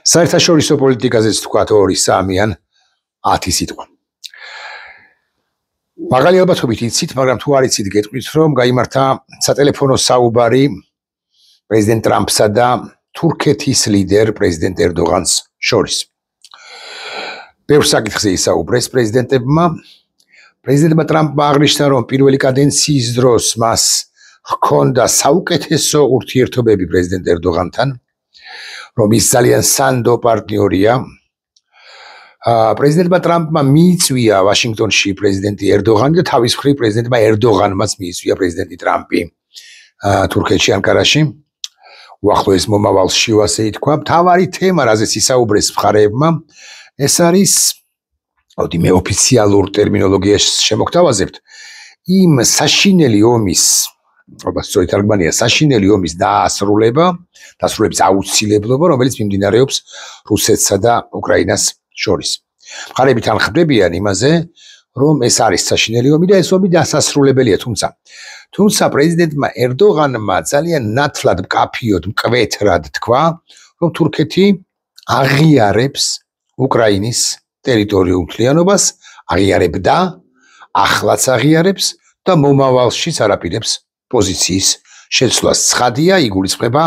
საერთაშორისო პოლიტიკაზეც თქვათ 2-3 ან 10 სიტყვა. მაგალი ალბათობით იცით, მაგრამ თუ არ იცით, გეტყვით, რომ გაიმართა სატელეფონო საუბარი პრეზიდენტ ტრამპსა და თურქეთის ლიდერ პრეზიდენტ ერდოღანს შორის. ბევრ საკითხზე ისაუბრეს პრეზიდენტებმა. პრეზიდენტმა ტრამპმა აღნიშნა, რომ პირველი კადენციის დროს მას ჰქონდა საუკეთესო ურთიერთობები პრეზიდენტ ერდოღანთან, რომ ის ძალიან სანდო პარტნიორია. პრეზიდენტმა ტრამპმა მიიწვია ვაშინგტონში პრეზიდენტი ერდოღანი და თავის მხრივ პრეზიდენტმა ერდოღანმაც მიიწვია პრეზიდენტი ტრამპი თურქეთში ანკარაში. უახლოეს მომავალში ასე ითქვა. მთავარი თემა, რაზეც ისაუბრეს მხარეებმა, ეს არის, მე ოფიციალურ ტერმინოლოგიაში შემოგთავაზებთ, იმ საშინელი ომის, სწორედ თარგმანია, საშინელი ომის დასრულების აუცილებლობა, რომელიც მიმდინარეობს რუსეთსა და უკრაინას შორის. მხარეები თან ხდებიან იმაზე, რომ ეს არის საშინელი ომი და ეს ომი დასასრულებელია, თუმცა პრეზიდენტმა ერდოღანმა ძალიან ნათლად, მკაფიოდ, მკვეთრად თქვა, რომ თურქეთი აღიარებს უკრაინის ტერიტორიულ მთლიანობას, აღიარებდა, ახლაც აღიარებს და მომავალშიც არაპირებს პოზიციის შეცვლას. ცხადია, იგულისხმება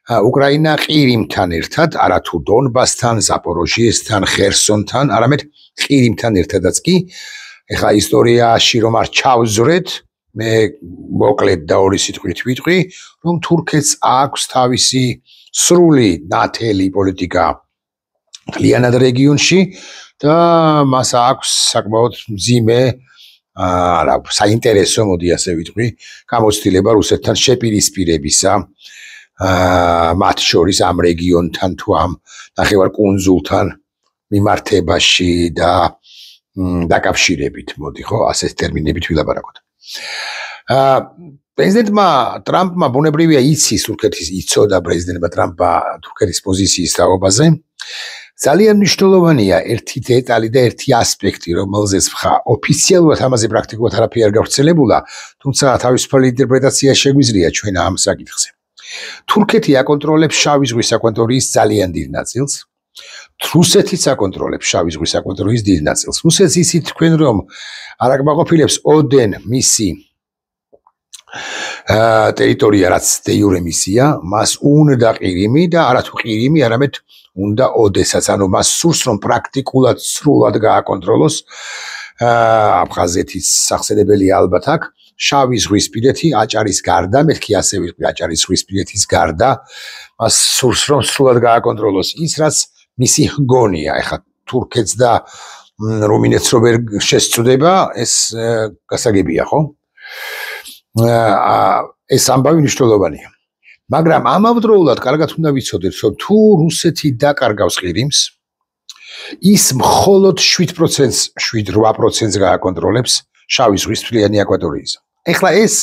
უკრაინა ყირიმთან ერთად, არა თუ დონბასთან, ზაპოროჟიესთან, ხერსონთან, არამედ ყირიმთან ერთადაც კი. ეხლა ისტორიაში რომ არ ჩავზრეთ, მე მოკლედ და 2 სიტყვით ვიტყვი, რომ თურქეთს აქვს თავისი სრული ნათელი პოლიტიკა მთლიანად რეგიონში და მას აქვს საკმაოდ მძიმე საინტერესო, მოდი ასე ვიტყვი, გამოცდილება რუსეთთან შეპირისპირებისა, მათ შორის ამ რეგიონთან თუ ამ ნახევარკუნძულთან მიმართებაში და დაკავშირებით, მოდი ხო, ასეთ ტერმინებით ვილაპარაკოთ. პრეზიდენტმა ტრამპმა ბუნებრივია იცის თურქეთის იცოდა პრეზიდენტმა ტრამპმა თურქეთის პოზიციის თაობაზე. ძალიან მნიშვნელოვანია ერთი დეტალი და ერთი ასპექტი, რომელზეც ოფიციალურად ამაზე პრაქტიკულად არაფერი არ გავრცელებულა, თუმცა თავისუფალი ინტერპრეტაცია შეგვიძლია ჩვენ ამ საკითხზე. თურქეთი აკონტროლებს შავი ზღვის აკვატორიის ძალიან დიდ ნაწილს. რუსეთიც აკონტროლებს შავი ზღვის აკვატორიის დიდ ნაწილს. რუსეთს ისიც თქვენ, რომ არ აკმაყოფილებს ოდენ მისი ტერიტორია, რაც დე იურე მისია, მას უნდა ყირიმი და არათუ ყირიმი, არამედ უნდა ოდესაც, ანუ მას სურს, რომ პრაქტიკულად სრულად გააკონტროლოს. აფხაზეთის სახსენებელია ალბათ აქ, შავი ზღვისპირეთი აჭარის გარდა, მეთქი ასე ვიტყვი, აჭარის ზღვისპირეთის გარდა, მას სურს, რომ სრულად გააკონტროლოს ის, რაც მისი ჰგონია. ეხლა თურქეთს და რუმინეთს რო ვერ შესწვდება, ეს გასაგებია, ხო? ეს ამბავი მნიშვნელოვანია. მაგრამ ამავდროულად კარგად უნდა ვიცოდეთ, რომ თუ რუსეთი დაკარგავს ყირიმს, ის მხოლოდ 7%-ს გააკონტროლებს შავი ზღვის მთლიანი აკვატორიის. ეხლა ეს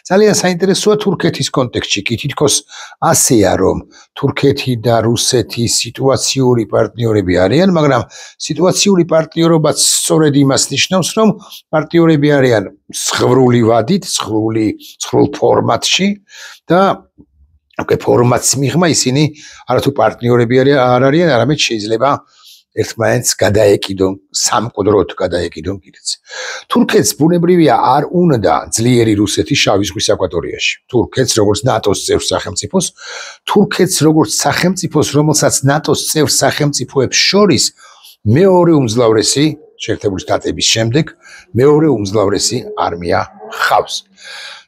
ძალიან საინტერესოა თურქეთის კონტექსტში, კი თითქოს ასეა, რომ თურქეთი და რუსეთი სიტუაციური პარტნიორები არიან, მაგრამ სიტუაციური პარტნიორობაც სწორედ იმას ნიშნავს, რომ პარტნიორები არიან სხვრული ვადით, სხვრულ ფორმატში და ფორმატს მიღმა ისინი არათუ პარტნიორები არ არიან, არამედ შეიძლება ერთმანეთს გადაეკიდონ, სამკვდროდ გადაეკიდონ კიდეც. თურქეთს ბუნებრივია არ უნდა ძლიერი რუსეთი შავი ზღვის აკვატორიაში. თურქეთს როგორც ნატოს წევრ სახელმწიფოს, თურქეთს როგორც სახელმწიფოს, რომელსაც ნატოს წევრ სახელმწიფოებს შორის მეორე უმძლავრესი, შეერთებული შტატების შემდეგ, მეორე უმძლავრესი არმია ჰყავს.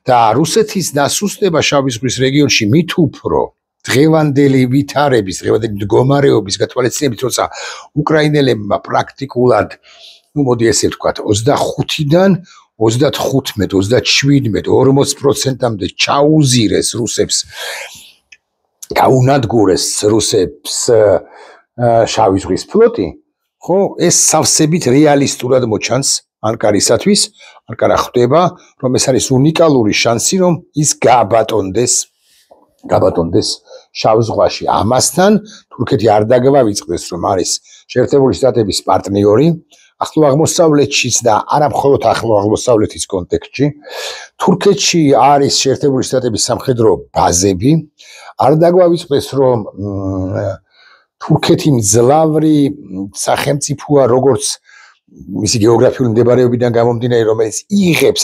და რუსეთის დასუსტება შავი ზღვის რეგიონში მით უფრო დღევანდელი ვითარების, დღევანდელი მდგომარეობის გათვალისწინებით, როცა უკრაინელებმა პრაქტიკულად, მოდი ესე ვთქვათ, 25-დან 35, 37, 40%-მდე ჩაუზირეს რუსებს, გაუნადგურეს რუსებს შავი ზღვის ფლოტი, ხო, ეს სავსებით რეალისტურად მოჩანს ანკარისათვის. ანკარა ხვდება, რომ ეს არის უნიკალური შანსი, რომ ის გაბატონდეს შავ ზღვაში. ამასთან თურქეთი არ დაგვავიწყდეს, რომ არის შეერთებული შტატების პარტნიორი ახლო აღმოსავლეთშიც და არა მხოლოდ ახლო აღმოსავლეთის კონტექსტში. თურქეთში არის შეერთებული შტატების სამხედრო ბაზები. არ დაგვავიწყდეს, რომ თურქეთი მძლავრი სახელმწიფოა, როგორც მისი გეოგრაფიული მდებარეობიდან გამომდინარე, რომელიც იღებს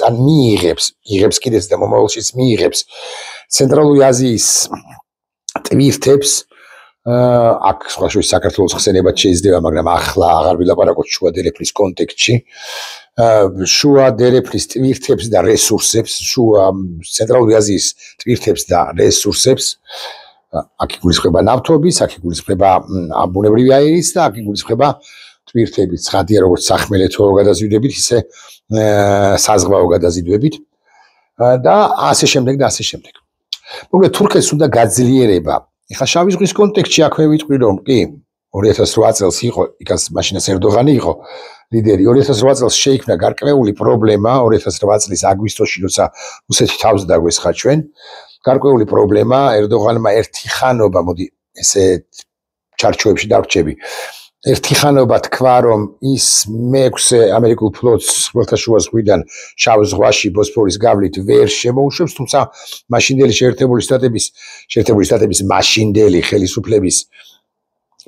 კიდეც და მომავალშიც მიიღებს ცენტრალური აზიის ტვირთებს, აქ სხვა შორის საქართველოს ხსენებაც შეიძლება, მაგრამ ახლა აღარ ვილაპარაკოთ შუა დერეფნის კონტექსტში. შუა დერეფნის ტვირთებს და რესურსებს, ცენტრალური აზიის ტვირთებს და რესურსებს, აქ იგულისხმება ნავთობის, აქ იგულისხმება ბუნებრივი აირის და აქ იგულისხმება ტვირთები, ცხადია როგორც სახმელეთო გადაზიდვებით, ისე საზღვაო გადაზიდვებით და ასე შემდეგ და ასე შემდეგ. მოკლედ თურქეთს უნდა გაძლიერება. ეხლა შავი ზღვის კონტექსტში აქვე ვიტყვი რომ კი 2008 წელს იყო, იქაც მაშინაც ერდოღანი იყო ლიდერი. 2008 წელს შეიქმნა გარკვეული პრობლემა, 2008 წლის აგვისტოში, როცა რუსეთი თავს დაგვესხა ჩვენ, გარკვეული პრობლემა, ერდოღანმა ერთი ხანობა, მოდი ესე ჩარჩოებში დავრჩები. ერთი ხანობა თქვა, რომ ის მეექვსე ამერიკულ ფლოტს ხმელთაშუა ზღვიდან შავ ზღვაში ბოსფორის გავლით ვერ შემოუშვებს, თუმცა მაშინდელი შეერთებული შტატების მაშინდელი ხელისუფლების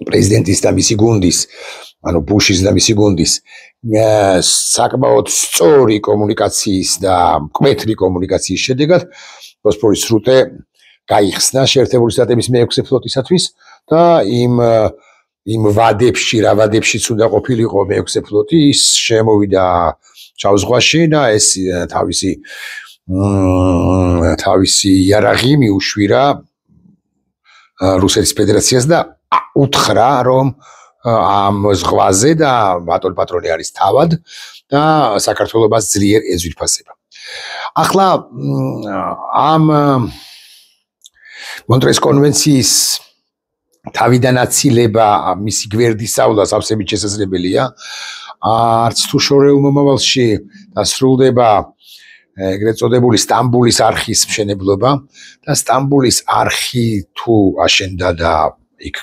პრეზიდენტის და მისი გუნდის, ანუ ბუშის და მისი გუნდის საკმაოდ სწორი კომუნიკაციის და მკვეთრი კომუნიკაციის შედეგად ბოსფორის სრუტე გაიხსნა შეერთებული შტატების მეექვსე ფლოტისათვის და იმ ვადებშიც უნდა ყოფილიყო მეექვსე ფლოტი, ის შემოვიდა შავ ზღვაში და ეს თავისი იარაღი მიუშვირა რუსეთის ფედერაციას და უთხრა, რომ ამ ზღვაზე და ბატონ პატრონი არის თავად და საქართველოს ძლიერ ეძვირფასება. ახლა ამ მონტრეს კონვენციის თავიდან აცილება, მისი გვერდისავლა სავსებით შესაძლებელია. არც თუ შორეულ მომავალში დასრულდება ეგრეთ წოდებული სტამბულის არხის მშენებლობა და სტამბულის არხი თუ აშენდა და იქ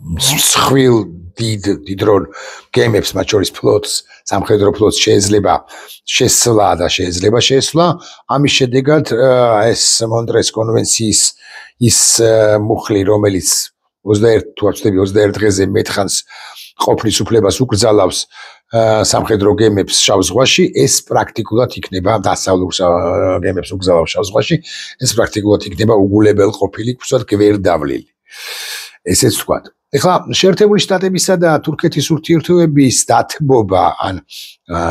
მსხვილ დიდ როლ გემებს, მათ შორის ფლოტს, სამხედრო ფლოტს შეიძლება შეესვლა. ამის შედეგად ეს მონტრეს კონვენციის ის მუხლი, რომელიც 21 დღეზე მეტხანს ყოფნის უფლებას უკრძალავს სამხედრო გემებს შავ ზღვაში, ეს პრაქტიკულად იქნება დასავლურ გემებს უკრძალავს შავ ზღვაში, ეს პრაქტიკულად იქნება უგულებელყოფილი, უბრალოდ გვერდავლილი. ესეც ვთქვათ. ეხლა შეერთებული შტატებისა და თურქეთის ურთიერთობების დათბობა ან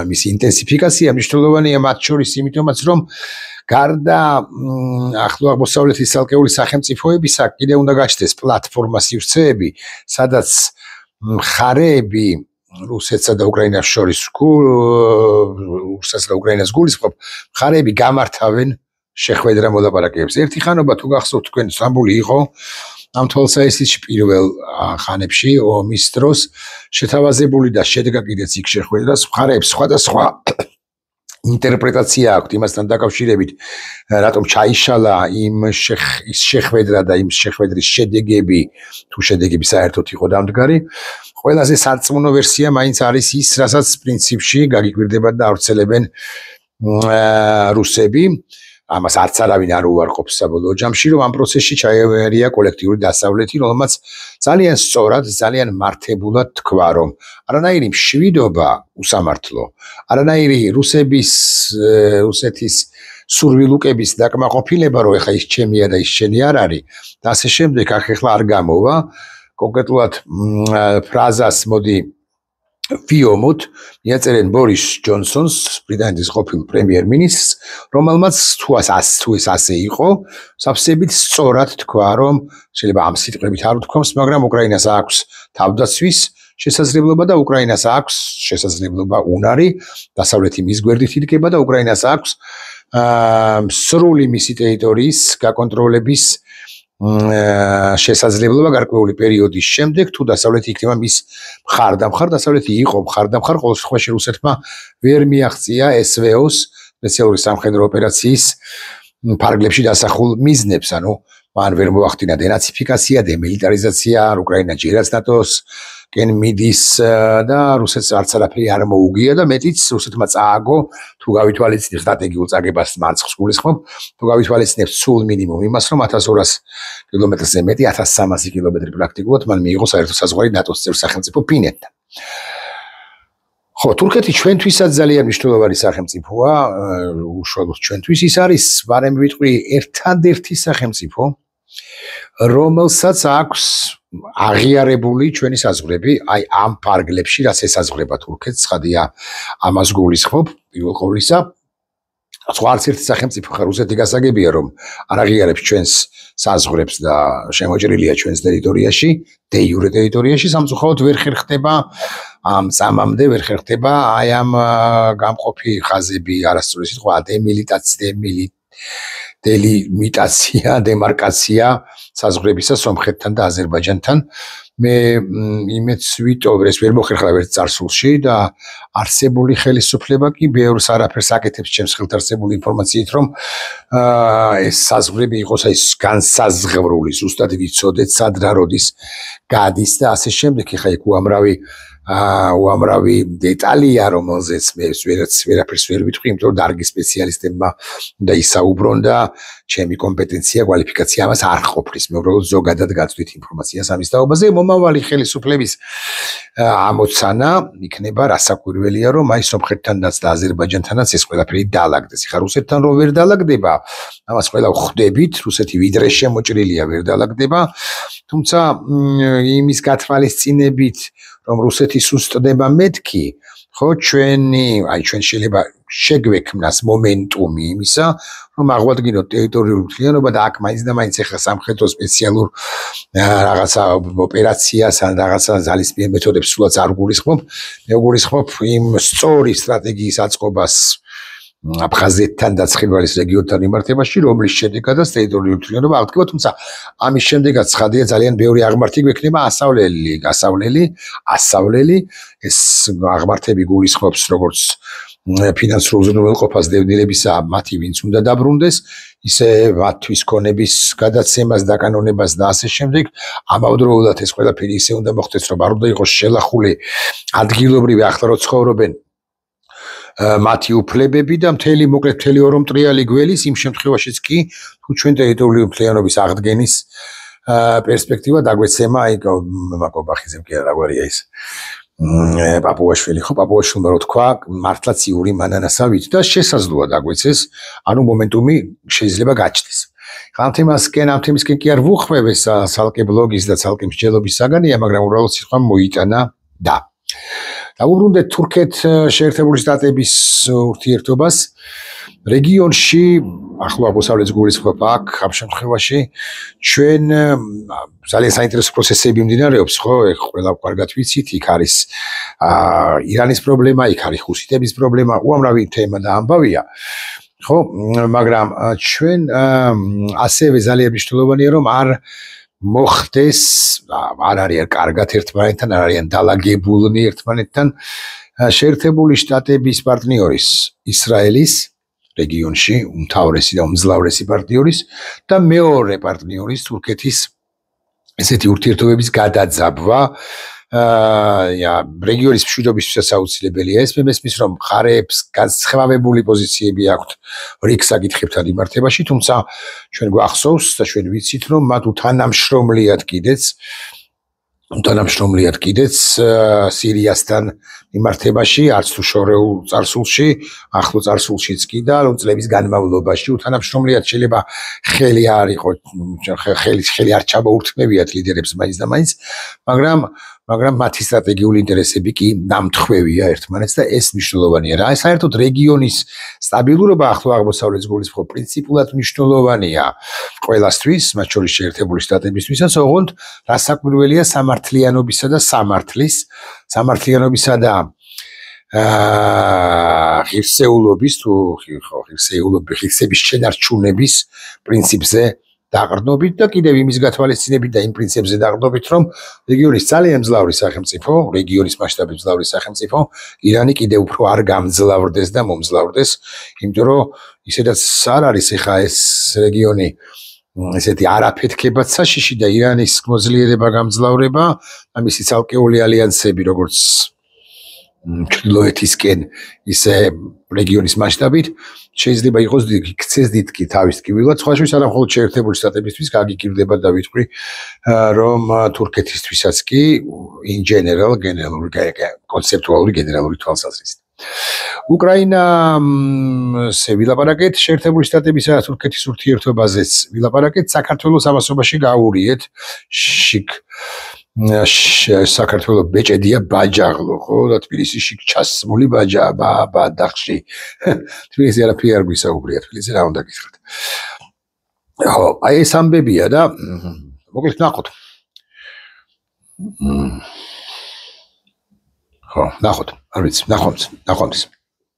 მისი ინტენსიფიკაცია მნიშვნელოვანია მათ შორის იმიტომაც, რომ გარდა ახლო აღმოსავლეთის ცალკეული სახელმწიფოებისა კიდე უნდა გაჩნდეს პლატფორმა სივრცეები, სადაც მხარეები რუსეთსა და უკრაინას შორის რუსეთსა და უკრაინას გულისხმობ, მხარეები გამართავენ შეხვედრა მოლაპარაკებებს. ერთი ხანობა თუ გახსოვთ თქვენ სტამბული იყო ამ თვალსაჩინოში პირველ ხანებში ომის დროს შეთავაზებული და შედგა კიდეც იქ შეხვედრა, მხარეებს სხვადასხვა ინტერპრეტაცია აქვს იმასთან დაკავშირებით, რატომ ჩაიშალა ის შეხვედრა და იმ შეხვედრის შედეგები, თუ შედეგები საერთოდ იყო დამდგარი. ყველაზე სარწმუნო ვერსია მაინც არის ის, რასაც პრინციპში გაგიკვირდება და ავრცელებენ რუსები. ამას არც არავინ არ უარყოფს საბოლოო ჯამში, რომ ამ პროცესში ჩაერია კოლექტიური დასავლეთი, რომელმაც ძალიან სწორად, ძალიან მართებულად თქვა, რომ არანაირი მშვიდობა უსამართლო, არანაირი რუსეთის სურვილუკების დაკმაყოფილება, რომ ეხა ის ჩემია და ის შენი არ არის და ასე შემდეგ, ახ ეხლა არ გამოვა. კონკრეტულად ფრაზას მოდი ვიომოთ, მიაწერენ ბორის ჯონსონს, ბრიტანეთის ყოფილ პრემიერ-მინისტრს, რომელმაც თუ ეს ასე იყო, სავსებით სწორად თქვა, რომ შეიძლება ამ სიტყვებით არ ვთქვამს, მაგრამ უკრაინას აქვს თავდაცვის შესაძლებლობა და უკრაინას აქვს შესაძლებლობა უნარი, დასავლეთი მის გვერდით იდგება და უკრაინას აქვს სრული მისი ტერიტორიის გაკონტროლების შესაძლებლობა გარკვეული პერიოდის შემდეგ, თუ დასავლეთი იქნება მის მხარდამხარ, დასავლეთი იყო მხარდამხარ, ყოველ შემთხვევაში რუსეთმა ვერ მიაღწია SVO-ს, სპეციალური სამხედრო ოპერაციის ფარგლებში დასახულ მიზნებს, ანუ მან ვერ მოახდინა დენაციფიკაცია, დემილიტარიზაცია, უკრაინა ჯერაც ნატოს კენ მიდის და რუსეთს არც არაფერი არ მოუგია და მეტიც რუსეთმა წააგო თუ გავითვალისწინებს სტრატეგიულ წაგებას მარცხს გულისხმობ თუ გავითვალისწინებს სულ მინიმუმ იმას რომ 1200 კილომეტრზე მეტი 1300 კილომეტრი პრაქტიკულად მან მიიღო საერთო საზღვარი ნატოს წევრ სახელმწიფო ფინეთთან. ხო, თურქეთი ჩვენთვისაც ძალიან მნიშვნელოვანი სახელმწიფოა, უშუალოდ ჩვენთვის ის არის, ვარემ ვიტყვი, ერთადერთი სახელმწიფო, რომელსაც აქვს აღიარებული ჩვენი საზღვრები, აი ამ ფარგლებში, რაც ესაზღვრება თურქეთს, ცხადია ამას გულისხმობ, პირველ ყოვლისა. სხვა არც ერთი სახელმწიფო ხარ რუსეთი გასაგებია რომ არ აღიარებს ჩვენს საზღვრებს და შემოჭრილია ჩვენს ტერიტორიაში, დე იურე ტერიტორიაში, სამწუხაროდ ვერ ხერხდება ამ წამამდე ვერ ხერხდება აი ამ გამყოფი ხაზები არასწორი სიტყვა დელიმიტაცია, დემარკაცია საზღვრებისა სომხეთთან და აზერბაიჯანთან. მე იმეც ვიტოვებ, ეს ვერ მოხერხდა ვერც წარსულში და არსებული ხელისუფლება კი ბევრს არაფერს აკეთებს ჩემს ხელთ არსებული ინფორმაციით, რომ ეს საზღვრები იყოს ეს განსაზღვრული, ზუსტად ვიცოდეთ, სად რა როდის გადის და ასე შემდეგ. ეხლა იქ უამრავი დეტალია, რომელზეც მე ვერაფერს ვერ ვიტყვი, იმიტომ რომ დარგი სპეციალისტებმა და ისაუბრონ და ჩემი კომპეტენცია, კვალიფიკაცია ამას არ ყოფნის. მე უბრალოდ ზოგადად გაწვდით ინფორმაციას ამის თაობაზე. მომავალი ხელისუფლების ამოცანა იქნება რასაკვირველია, რომ აი სომხეთთანაც და აზერბაიჯანთანაც ეს ყველაფერი დაალაგდეს. ეხლა რუსეთთან რომ ვერ დაალაგდება, ამას ყველა ვხვდებით, რუსეთი ვიდრე შემოჭრილია ვერ დაალაგდება, თუმცა იმის გათვალისწინებით რომ რუსეთი სუსტდება მეთქი, ხო ჩვენ შეიძლება შეგვექმნას მომენტუმი იმისა, რომ აღვადგინოთ ტერიტორიული მთლიანობა და აქ მაინც და მაინც ეხლა სამხედრო სპეციალურ რაღაცა ოპერაციას ან რაღაცა ძალისმიერ მეთოდებს სულაც არ გულისხმობ, მე გულისხმობ იმ სწორი სტრატეგიის აწყობას აფხაზეთთან და ცხინვალის რეგიონთან მიმართებაში, რომლის შედეგადაც ტერიტორიული მთლიანობა აღდგება, თუმცა ამის შემდეგაც ცხადია ძალიან ბევრი აღმართი გვექნება ასავლელი, ეს აღმართები გულისხმობს როგორც ფინანსურ უზრუნველყოფას დევნილებისა, მათი ვინც უნდა დაბრუნდეს, ისე მათთვის ქონების გადაცემას, დაკანონებას და ასე შემდეგ. ამავდროულად ეს ყველაფერი ისე უნდა მოხდეს, რომ არ უნდა იყოს შელახული ადგილობრივი ახლა რო ცხოვრობენ მათი უფლებები და მთელი ორმტრიალი გველის იმ შემთხვევაშიც კი თუ ჩვენ ტერიტორიული მთლიანობის აღდგენის პერსპექტივა დაგვეცემა აი მაკობახიძემ კი არა გვარია ის პაპუაშვილი ხო პაპუაშვილმა რო თქვა მართლაც იური მანანასავით და შესაძლოა დაგვეცეს ანუ მომენტუმი შეიძლება გაჩნდეს ამ თემისკენ კი არ ვუხმევ ეს ცალკე ბლოგის და ცალკე მსჯელობის საგანია მაგრამ უბრალოდ სიტყვა მოიტანა და დაუბრუნდეთ თურქეთ შეერთებული შტატების ურთიერთობას რეგიონში ახლო აღმოსავლეთის გულისხმობ აქ ამ შემთხვევაში ჩვენ ძალიან საინტერესო პროცესები მიმდინარეობს ხო ეხ ყველა კარგად ვიცით იქ არის ირანის პრობლემა იქ არის ხუსიტების პრობლემა უამრავი თემა და ამბავია ხო მაგრამ ჩვენ ასევე ძალიან მნიშვნელოვანია რომ არ მოხდეს არ არიან კარგად ერთმანეთთან არ არიან დალაგებულნი ერთმანეთთან შეერთებული შტატების პარტნიორის ისრაელის რეგიონში უმთავრესი და უმძლავრესი პარტნიორის და მეორე პარტნიორის თურქეთის ესეთი ურთიერთობების გადაძაბვა რეგიონის მშვიდობისთვისაც აუცილებელია ეს მესმის რომ მხარეებს განსხვავებული პოზიციები აქვთ რიგ საკითხებთან მიმართებაში თუმცა ჩვენ გვახსოვს და ჩვენ ვიცით რომ მათ უთანამშრომლიად კიდეც სირიასთან მიმართებაში არც თუ შორეულ წარსულში ახლო წარსულშიც კი და წლების განმავლობაში უთანამშრომლიად შეიძლება ხელი არ იყო ხელი არ ჩამოურთმევიათ ლიდერებს მაინც და მაინც მაგრამ მათი სტრატეგიული ინტერესები კი დამთხვევია ერთმანეთს და ეს მნიშვნელოვანია რა საერთოდ რეგიონის სტაბილურობა ახლო აღმოსავლეთის გულისხმობ პრინციპულად მნიშვნელოვანია ყველასთვის მათ შორის შეერთებული შტატებისთვისაც ოღონდ რასაკვირველია სამართლიანობისა და სამართლიანობისა და ღირსეულობის თუ ღირსების შენარჩუნების პრინციპზე დაყრდნობით და კიდევ იმის გათვალისწინებით და იმ პრინციპებზე დაყრდნობით რომ რეგიონის ძალიან მძლავრი სახელმწიფო რეგიონის მასშტაბით მძლავრი სახელმწიფო ირანი კიდევ უფრო არ გამძლავრდეს და მომძლავრდეს იმიტომ რომ ისედაც არ არის ეხა ეს რეგიონი ესეთი არაფეთქებად საშიში და ირანის მოძლიერება გამძლავრება, ამისი ცალკეული ალიანსები, როგორც ჩრდილოეთისკენ, ისე რეგიონის მასშტაბით, შეიძლება იყოს იქცეს დიდკი თავის ტკივილად, სხვა შორის არა მხოლოდ შეერთებული შტატებისთვის გაგიგირდება და ვიტყვი, რომ თურქეთისთვისაც კი in general გენერალური კონცეპტუალური გენერალური თვალსაზრისით. უკრაინაზე ვილაპარაკეთ შეერთებული შტატებისა და თურქეთის ურთიერთობაზეც ვილაპარაკეთ, საქართველოს ამასობაში გაურიეთ შიქ საქართველოს ბეჭედია ბაჯაღლო, ხო და თბილისში ჩასმული ბადახში. თბილისი არაფერი არ გვისაუბრია, თბილისი რა უნდა გითხრათ. ხო, აი ეს ამბებია და მოკლედ ნახოთ. ხო, ნახოთ, არ ვიცი, ნახვამდის.